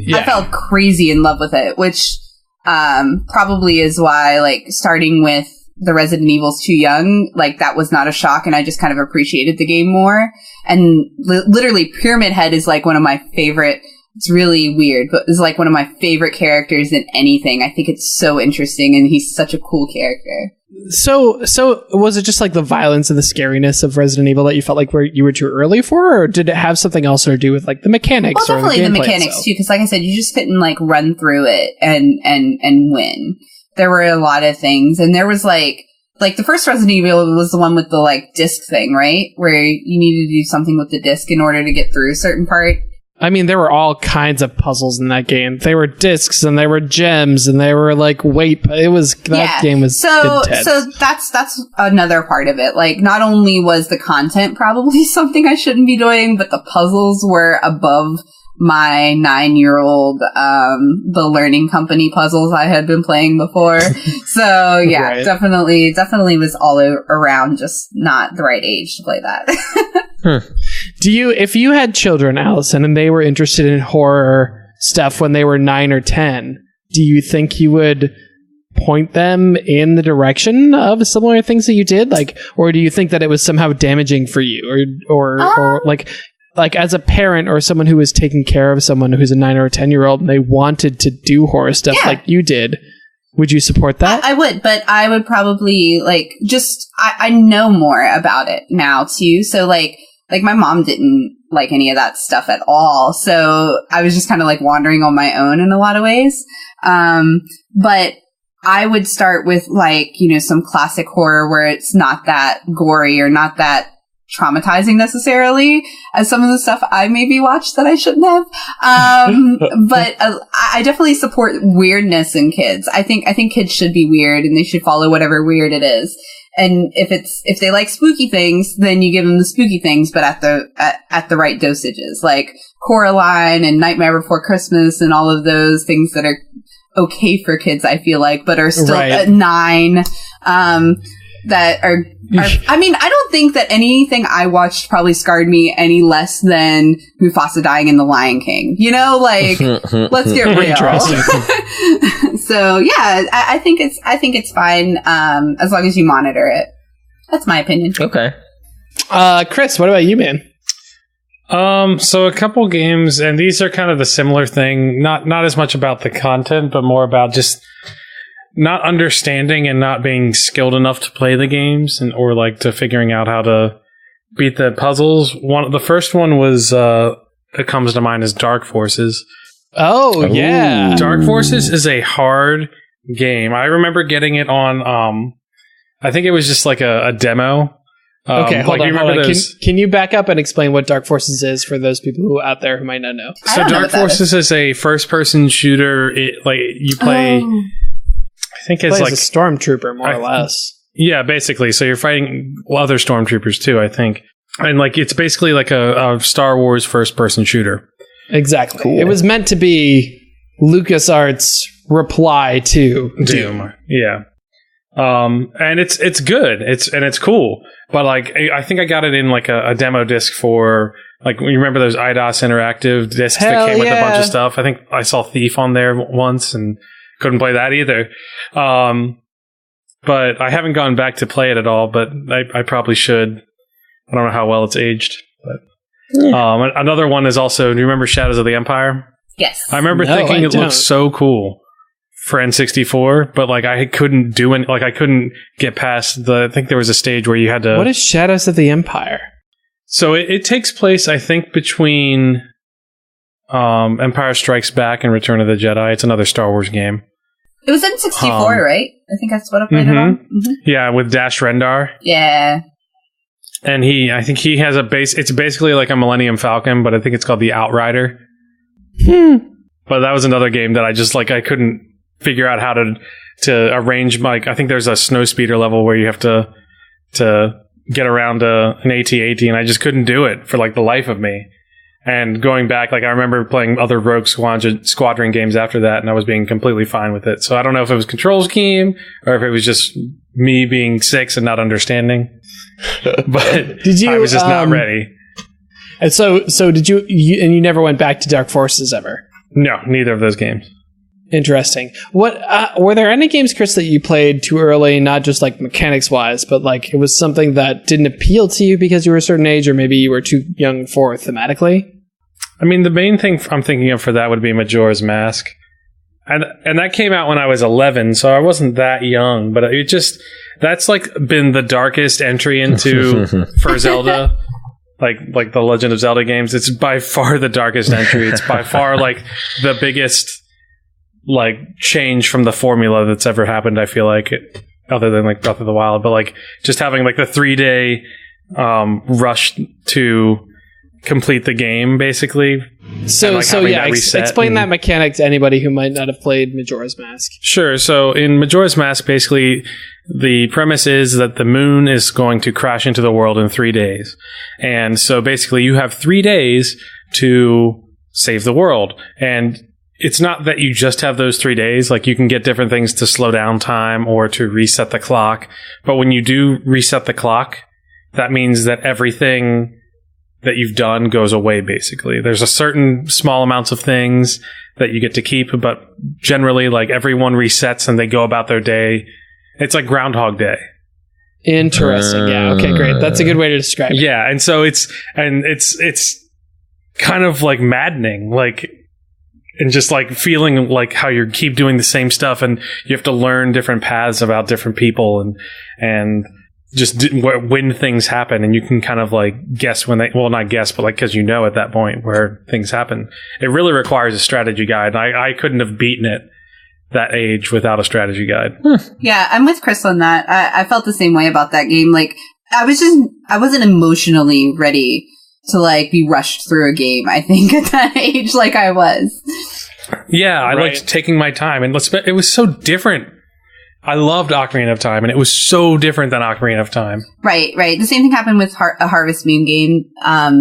crazy in love with it, which probably is why, like, starting with the Resident Evil's too young, like, that was not a shock, and I just kind of appreciated the game more. And literally, Pyramid Head is like one of my favorite. It's really weird, but it's like one of my favorite characters in anything. I think it's so interesting, and he's such a cool character. So was it just like the violence and the scariness of Resident Evil that you felt like you were too early for, or did it have something else to do with like the mechanics? Well, definitely or the mechanics itself? too, because like I said, you just couldn't like run through it and win. There were a lot of things, and there was like the first Resident Evil was the one with the like disc thing, right? Where you needed to do something with the disc in order to get through a certain part. I mean, there were all kinds of puzzles in that game. They were discs, and they were gems, and they were like game was intense. So that's another part of it. Like, not only was the content probably something I shouldn't be doing, but the puzzles were above my 9-year-old the learning company puzzles I had been playing before. So yeah, right. definitely was all around just not the right age to play that. If you had children, Allison, and they were interested in horror stuff when they were 9 or 10, do you think you would point them in the direction of similar things that you did? Like, or do you think that it was somehow damaging for you, or like as a parent or someone who was taking care of someone who's a 9 or a 10-year-old and they wanted to do horror stuff like you did, would you support that? I would, but I would probably I know more about it now too. So like my mom didn't like any of that stuff at all. So I was just kind of like wandering on my own in a lot of ways. But I would start with some classic horror where it's not that gory or not that traumatizing necessarily as some of the stuff I maybe watched that I shouldn't have. But I definitely support weirdness in kids. I think kids should be weird, and they should follow whatever weird it is. And if they like spooky things, then you give them the spooky things, but at the right dosages, like Coraline and Nightmare Before Christmas and all of those things that are okay for kids, I feel like, but are still at 9, that are, I mean, I don't think that anything I watched probably scarred me any less than Mufasa dying in The Lion King. You know, like, let's get real. So yeah, I think it's fine, as long as you monitor it. That's my opinion. Okay. Chris, what about you, man? So a couple games, and these are kind of the similar thing, not as much about the content, but more about just not understanding and not being skilled enough to play the games, or like to figuring out how to beat the puzzles. The first one was that comes to mind is Dark Forces. Oh yeah, Dark Forces is a hard game. I remember getting it on. I think it was just like a demo Okay, hold like, on. Can you back up and explain what Dark Forces is for those people who out there who might not know? So Dark Forces is a first-person shooter. You play. I think it's like a stormtrooper, more or less. Yeah, basically. So you're fighting other stormtroopers too, I think, and like it's basically like a Star Wars first-person shooter. Exactly. Cool. It was meant to be LucasArts' reply to Doom. Yeah. And it's good. It's cool. But like, I think I got it in like a demo disc for like, you remember those IDOS interactive discs that came with a bunch of stuff? I think I saw Thief on there once and couldn't play that either. But I haven't gone back to play it at all, but I probably should. I don't know how well it's aged, but another one is also, do you remember Shadows of the Empire? Yes. I remember thinking it looked so cool for N64, but like I couldn't do it. Like I couldn't get past I think there was a stage where you had to. What is Shadows of the Empire? So it takes place, I think, between Empire Strikes Back and Return of the Jedi. It's another Star Wars game. It was N64, right? I think that's what I played it on. Mm-hmm. Yeah, with Dash Rendar. Yeah. And I think he has a base. It's basically like a Millennium Falcon, but I think it's called the Outrider. But that was another game that I couldn't figure out how to arrange. Like I think there's a snow speeder level where you have to get around an AT-AT, and I just couldn't do it for like the life of me. And going back, like I remember playing other Rogue Squadron games after that, and I was being completely fine with it. So I don't know if it was control scheme or if it was just me being 6 and not understanding. But I was just not ready. And so did you and you never went back to Dark Forces ever? No, neither of those games. Interesting. What were there any games, Chris, that you played too early, not just like mechanics wise, but like it was something that didn't appeal to you because you were a certain age, or maybe you were too young for thematically? I mean, the main thing I'm thinking of for that would be Majora's Mask. And that came out when I was 11, so I wasn't that young, but that's like been the darkest entry into for Zelda. Like the Legend of Zelda games, it's by far the darkest entry. It's by far like the biggest like change from the formula that's ever happened, I feel like, other than like Breath of the Wild, but like just having like the 3-day rush to complete the game, basically. So explain that mechanic to anybody who might not have played Majora's Mask. Sure. So in Majora's Mask, basically, the premise is that the moon is going to crash into the world in 3 days. And so basically you have 3 days to save the world. And it's not that you just have those 3 days. Like you can get different things to slow down time or to reset the clock. But when you do reset the clock, that means that everything that you've done goes away, basically. There's a certain small amounts of things that you get to keep, but generally, like, everyone resets and they go about their day. It's like Groundhog Day. Interesting. Yeah. Okay, great. That's a good way to describe it. Yeah, and so it's kind of like maddening, like, and just like feeling like how you keep doing the same stuff and you have to learn different paths about different people and just when things happen, and you can kind of like guess when not guess, but like because you know at that point where things happen. It really requires a strategy guide. I couldn't have beaten it that age without a strategy guide. Yeah, I'm with Chris on that. I felt the same way about that game. Like I wasn't emotionally ready to like be rushed through a game, I think, at that age like I was. Yeah, I liked taking my time, and it was so different. I loved Ocarina of Time, and it was so different than Ocarina of Time. Right. The same thing happened with a Harvest Moon game,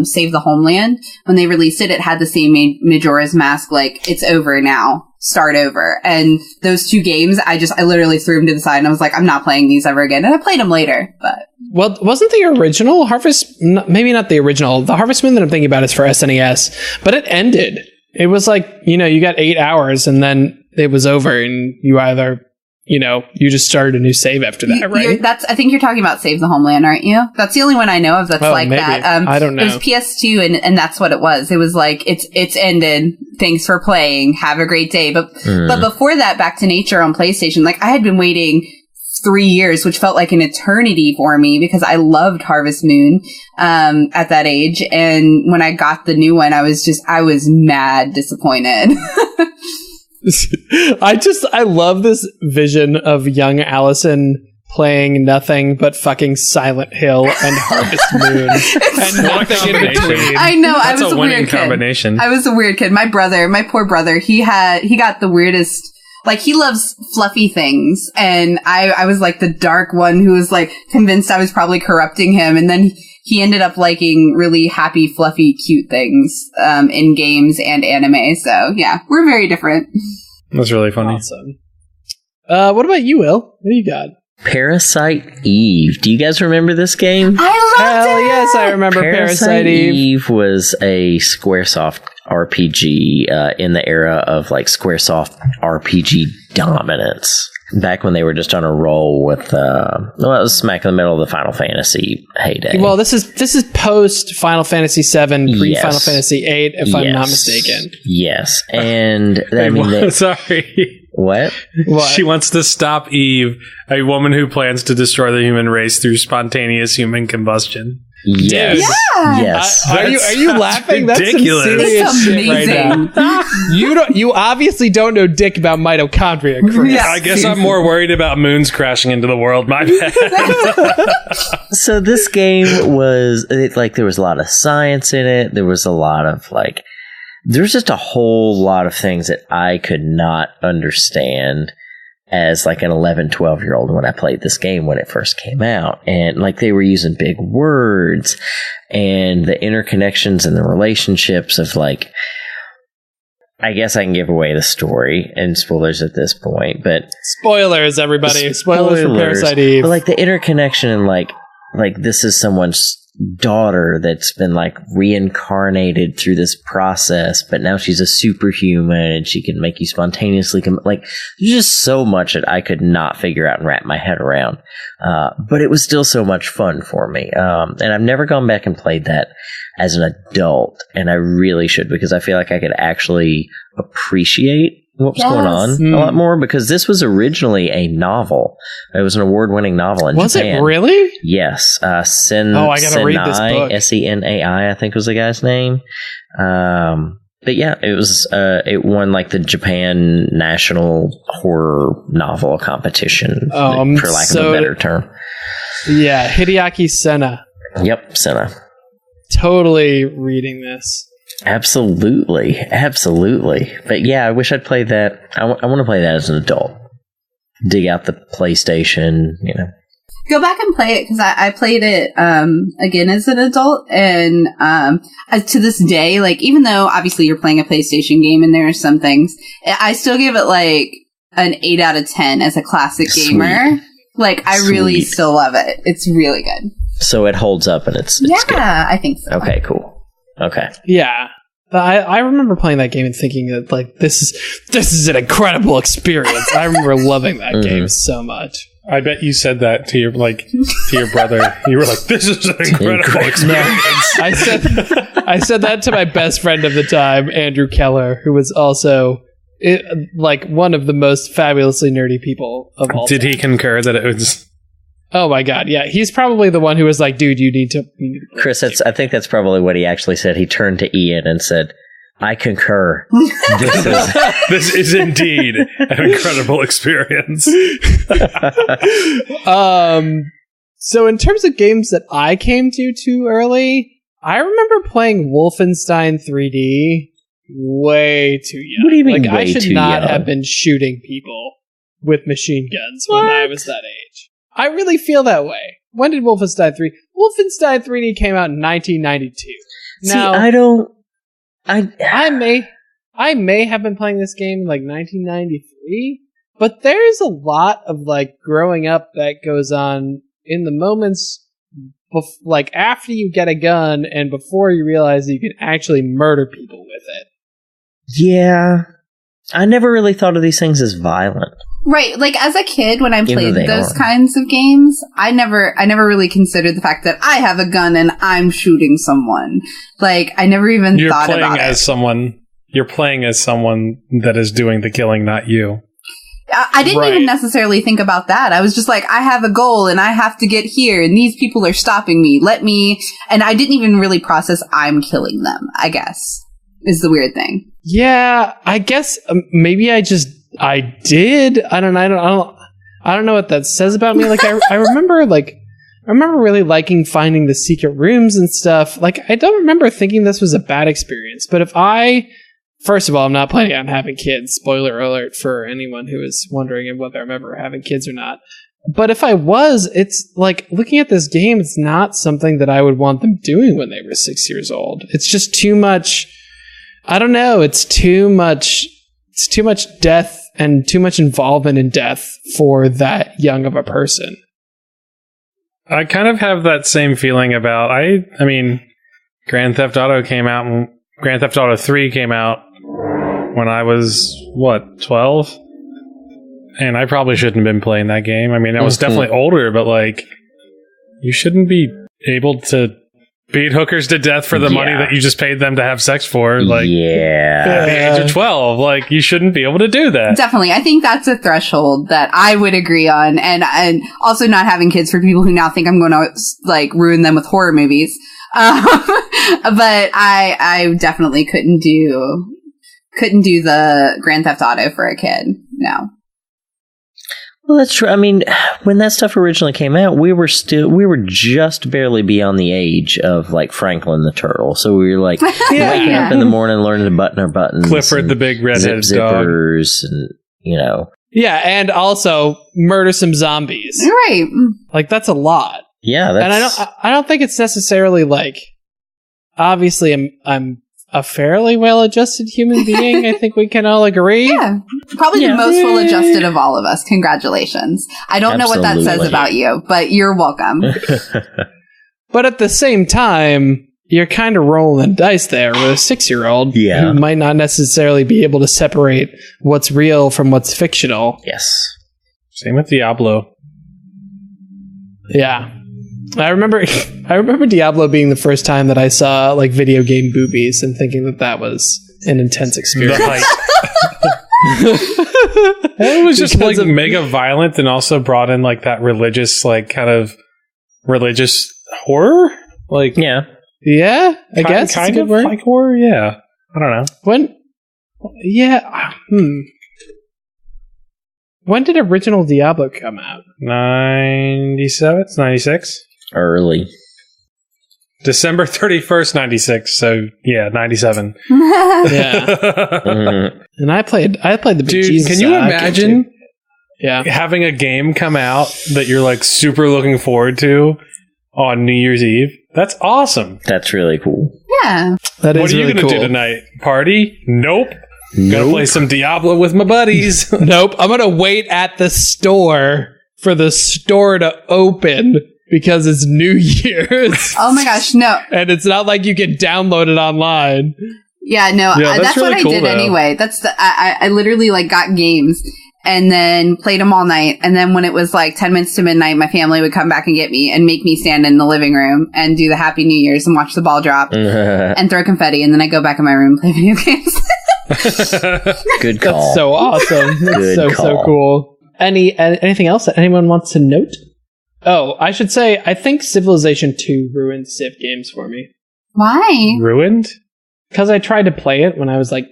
Save the Homeland. When they released it, it had the same Majora's Mask, like, it's over now, start over. And those two games, I literally threw them to the side, and I was like, I'm not playing these ever again. And I played them later, but... Well, wasn't the original maybe not the original, the Harvest Moon that I'm thinking about is for SNES, but it ended. It was like, you got 8 hours, and then it was over, and you either... you just started a new save after that, right? I think you're talking about Save the Homeland, aren't you? That's the only one I know of that's like maybe. That. I don't know. It was PS2, and that's what it was. It was like, it's ended. Thanks for playing. Have a great day. But before that, Back to Nature on PlayStation, like I had been waiting 3 years, which felt like an eternity for me because I loved Harvest Moon at that age. And when I got the new one, I was mad disappointed. I love this vision of young Allison playing nothing but fucking Silent Hill and Harvest Moon and nothing in between. I know. That's I was a a winning weird combination. kid. I was a weird kid. My poor brother, he got the weirdest. Like, he loves fluffy things, and I was like the dark one who was like convinced I was probably corrupting him, and then he ended up liking really happy, fluffy, cute things in games and anime. So yeah, we're very different. That's really funny. Awesome. What about you, Will? What do you got? Parasite Eve. Do you guys remember this game? I loved Hell it! yes, I remember Parasite Eve. Was a Squaresoft RPG in the era of like Squaresoft RPG dominance. Back when they were just on a roll with, it was smack in the middle of the Final Fantasy heyday. Well, this is post Final Fantasy VII, pre Final Fantasy VIII, if I'm not mistaken. Yes, and I mean, sorry. What? She wants to stop Eve, a woman who plans to destroy the human race through spontaneous human combustion. Yes. Yeah. Yes. Are you laughing? Ridiculous. That's some serious It's shit right now. You obviously don't know dick about mitochondria, Chris. Yeah. I guess I'm more worried about moons crashing into the world. My bad. So this game was there was a lot of science in it. There was a lot of there's just a whole lot of things that I could not understand as like an 11, 12-year-old when I played this game when it first came out. And like they were using big words and the interconnections and the relationships of like, I guess I can give away the story and spoilers at this point, but spoilers, everybody. Spoilers for Parasite Eve. But like the interconnection and like this is someone's daughter that's been like reincarnated through this process, but now she's a superhuman and she can make you spontaneously there's just so much that I could not figure out and wrap my head around, but it was still so much fun for me, and I've never gone back and played that as an adult, and I really should, because I feel like I could actually appreciate what was going on a lot more, because this was originally a novel. It was an award-winning novel in Japan. Was it really? Yes. I gotta read this book. Senai, I think was the guy's name. But yeah, it was, it won like the Japan National Horror Novel Competition, for lack of a better term. Yeah, Hideaki Sena. Yep, Sena. Totally reading this. Absolutely. But yeah, I wish I'd played that. I want to play that as an adult. Dig out the PlayStation, Go back and play it, because I played it again as an adult, and to this day, like, even though obviously you're playing a PlayStation game and there are some things, I still give it like an 8 out of 10 as a classic gamer. Like, I really still love it. It's really good. So it holds up and it's yeah, good. I think so. Okay, cool. Okay. Yeah. I remember playing that game and thinking that like this is an incredible experience. I remember loving that game so much. I bet you said that to your brother. You were like, "This is an incredible experience." I said that to my best friend of the time, Andrew Keller, who was also one of the most fabulously nerdy people of all time. Did he concur that it was? Oh my god, yeah. He's probably the one who was like, dude, you need to Chris, I think that's probably what he actually said. He turned to Ian and said, I concur. This is indeed an incredible experience. So in terms of games that I came to too early, I remember playing Wolfenstein 3D way too young. What do you mean like, way I should too not young? have been shooting people with machine guns when I was that age. I really feel that way. When did Wolfenstein 3? Wolfenstein 3D came out in 1992. Now, I may have been playing this game in like 1993, but there's a lot of like growing up that goes on in the moments like after you get a gun and before you realize that you can actually murder people with it. Yeah. I never really thought of these things as violent. Right, like as a kid when I played those kinds of games, I never really considered the fact that I have a gun and I'm shooting someone. Like, I never even thought about it. You're playing as someone that is doing the killing, not you. I didn't even necessarily think about that. I was just like, I have a goal and I have to get here and these people are stopping me. And I didn't even really process I'm killing them, I guess, is the weird thing. I don't know what that says about me. Like, I remember really liking finding the secret rooms and stuff. Like, I don't remember thinking this was a bad experience. But first of all, I'm not planning on having kids. Spoiler alert for anyone who is wondering whether I'm ever having kids or not. But if I was, it's like, looking at this game, it's not something that I would want them doing when they were 6 years old. It's just too much. I don't know. It's too much death and too much involvement in death for that young of a person. I kind of have that same feeling about, I mean, Grand Theft Auto 3 came out when I was, 12? And I probably shouldn't have been playing that game. I mean, I was definitely older, but like, you shouldn't be able to beat hookers to death for the money that you just paid them to have sex for. Like, at the age of 12, like, you shouldn't be able to do that. Definitely. I think that's a threshold that I would agree on. And also not having kids for people who now think I'm going to, like, ruin them with horror movies. But I definitely couldn't do the Grand Theft Auto for a kid. No. Well, that's true. I mean, when that stuff originally came out, we were just barely beyond the age of, like, Franklin the Turtle. So we were like waking up in the morning, learning to button our buttons. Clifford the big redheaded zippers dog. And, you know. Yeah, and also murder some zombies. Right. Like, that's a lot. Yeah, that's... And I don't think it's necessarily, like, obviously I'm a fairly well-adjusted human being. I think we can all agree. Yeah. Probably the most well-adjusted of all of us. Congratulations. I don't know what that says about you, but you're welcome. But at the same time, you're kind of rolling the dice there with a 6-year-old who might not necessarily be able to separate what's real from what's fictional. Yes. Same with Diablo. Yeah. I remember Diablo being the first time that I saw, like, video game boobies and thinking that was an intense experience. It was just like mega violent and also brought in, like, that religious, like, kind of religious horror. Like, I guess kind of like horror. Yeah, I don't know when did original Diablo come out? 97, 96. Early. December 31st, 96. So, 97. And I played the big Jesus. Can you imagine having a game come out that you're, like, super looking forward to on New Year's Eve? That's awesome. That's really cool. Yeah. That is what are you really going to do tonight? Party? Nope. Gonna play some Diablo with my buddies. Nope. I'm gonna wait at the store for the store to open because it's New Year's. Oh my gosh, no. And it's not like you can download it online. Yeah, no, that's really what I did though. Anyway. I literally, like, got games and then played them all night. And then when it was like 10 minutes to midnight, my family would come back and get me and make me stand in the living room and do the Happy New Year's and watch the ball drop and throw confetti. And then I go back in my room and play video games. Good call. That's so awesome. That's so cool. Anything else that anyone wants to note? Oh, I should say, I think Civilization 2 ruined Civ games for me. Why? Ruined? Because I tried to play it when I was, like,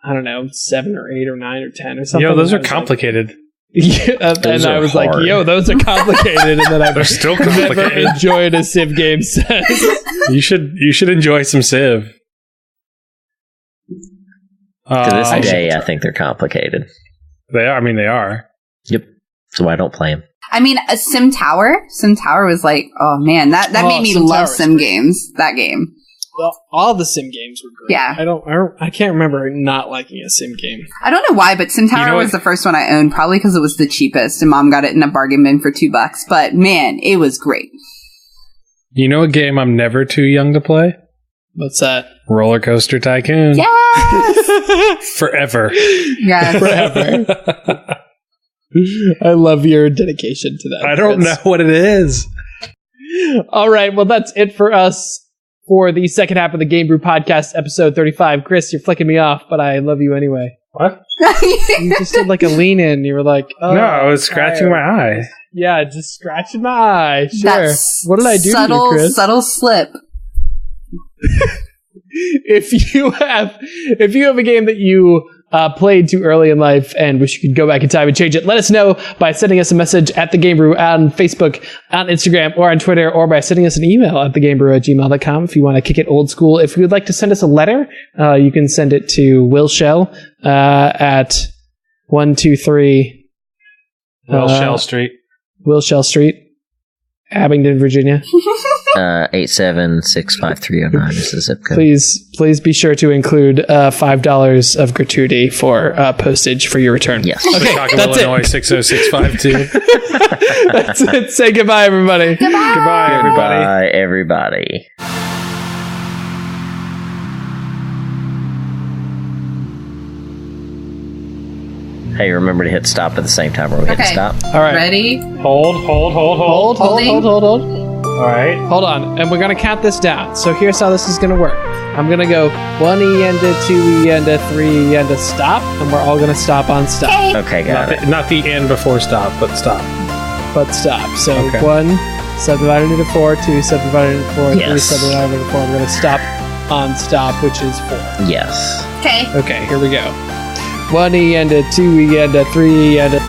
I don't know, 7 or 8 or 9 or 10 or something. Yo, those are complicated. And I was hard. Like, yo, those are complicated. And then they're still complicated. Never enjoyed a Civ game since. You should enjoy some Civ. To this day, I think they're complicated. They are. I mean, they are. Yep. So I don't play them. I mean, Sim Tower was like, oh man, that made me love Sim games. That game. Well, all the Sim games were great. Yeah. I can't remember not liking a Sim game. I don't know why, but Sim Tower was the first one I owned, probably because it was the cheapest, and Mom got it in a bargain bin for $2. But man, it was great. You know a game I'm never too young to play? What's that? Roller Coaster Tycoon. Yes! Forever. Yes. Forever. I love your dedication to that. I don't know what it is. All right, well, that's it for us for the second half of the Game Brew Podcast, episode 35. Chris, you're flicking me off, but I love you anyway. What? You just did like a lean in. You were like, oh. No, I was scratching my eye. Yeah, just scratching my eye. Sure. What did I do to you, Chris? Subtle slip. If you have a game that you played too early in life and wish you could go back in time and change it, let us know by sending us a message at The Game Brew on Facebook, on Instagram, or on Twitter, or by sending us an email at thegamebrew@gmail.com if you want to kick it old school. If you would like to send us a letter, you can send it to Will Shell at 123 Shell Street. Will Shell Street, Abingdon, Virginia. 8765309 is the zip code. Please be sure to include $5 of gratuity for postage for your return. Yes. Okay, Chicago, that's Illinois, it. 60652. That's it. Say goodbye, everybody. Goodbye, everybody. Bye, everybody. Hey, remember to hit stop at the same time where we hit Okay. stop. All right. Ready? Hold. Hold Holding. All right. Hold on. And we're going to count this down. So here's how this is going to work. I'm going to go 1 E-enda, 2 E-enda, 3 E-enda, stop. And we're all going to stop on stop. Okay, got it. Not the end before stop, but stop. But stop. So Okay. 1 subdivided into 4, 2 subdivided into 4, 3 Yes. subdivided into 4. We're going to stop on stop, which is 4. Yes. Okay. Okay, here we go. 1 E-enda, 2 E-enda, 3 E-enda.